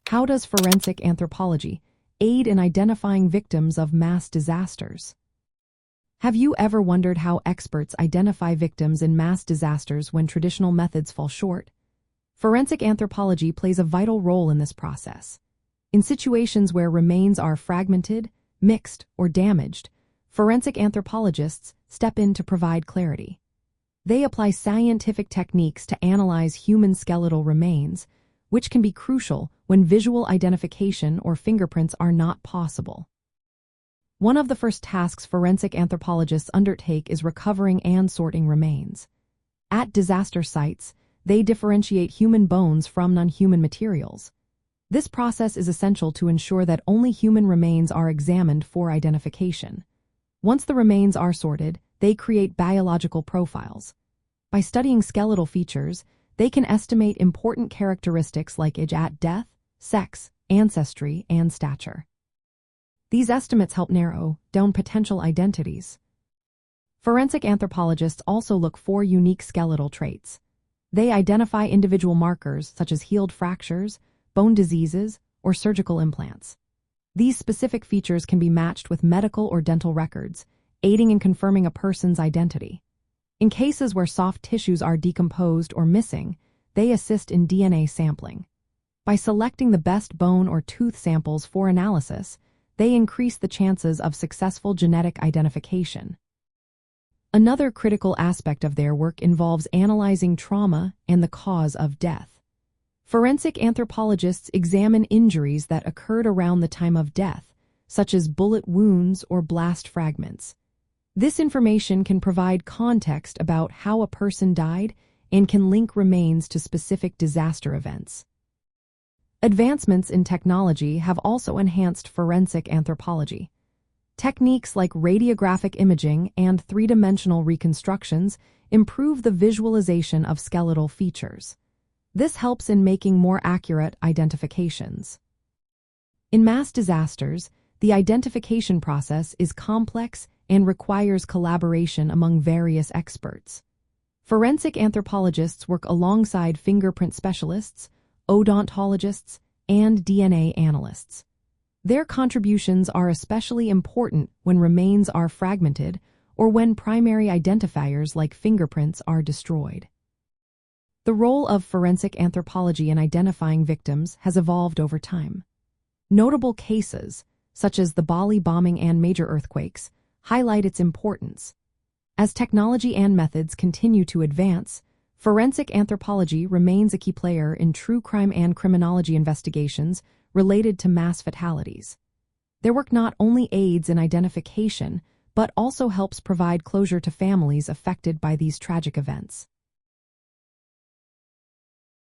How does forensic anthropology aid in identifying victims of mass disasters? Have you ever wondered how experts identify victims in mass disasters when traditional methods fall short? Forensic anthropology plays a vital role in this process. In situations where remains are fragmented, mixed, or damaged, forensic anthropologists step in to provide clarity. They apply scientific techniques to analyze human skeletal remains, which can be crucial when visual identification or fingerprints are not possible. One of the first tasks forensic anthropologists undertake is recovering and sorting remains. At disaster sites, they differentiate human bones from non-human materials. This process is essential to ensure that only human remains are examined for identification. Once the remains are sorted, they create biological profiles. By studying skeletal features, they can estimate important characteristics like age at death, sex, ancestry, and stature. These estimates help narrow down potential identities. Forensic anthropologists also look for unique skeletal traits. They identify individual markers such as healed fractures, bone diseases, or surgical implants. These specific features can be matched with medical or dental records, aiding in confirming a person's identity. In cases where soft tissues are decomposed or missing, they assist in DNA sampling. By selecting the best bone or tooth samples for analysis, they increase the chances of successful genetic identification. Another critical aspect of their work involves analyzing trauma and the cause of death. Forensic anthropologists examine injuries that occurred around the time of death, such as bullet wounds or blast fragments. This information can provide context about how a person died and can link remains to specific disaster events. Advancements in technology have also enhanced forensic anthropology. Techniques like radiographic imaging and three-dimensional reconstructions improve the visualization of skeletal features. This helps in making more accurate identifications. In mass disasters, the identification process is complex and requires collaboration among various experts. Forensic anthropologists work alongside fingerprint specialists, odontologists, and DNA analysts. Their contributions are especially important when remains are fragmented or when primary identifiers like fingerprints are destroyed. The role of forensic anthropology in identifying victims has evolved over time. Notable cases, such as the Bali bombing and major earthquakes, highlight its importance. As technology and methods continue to advance, forensic anthropology remains a key player in true crime and criminology investigations related to mass fatalities. Their work not only aids in identification, but also helps provide closure to families affected by these tragic events.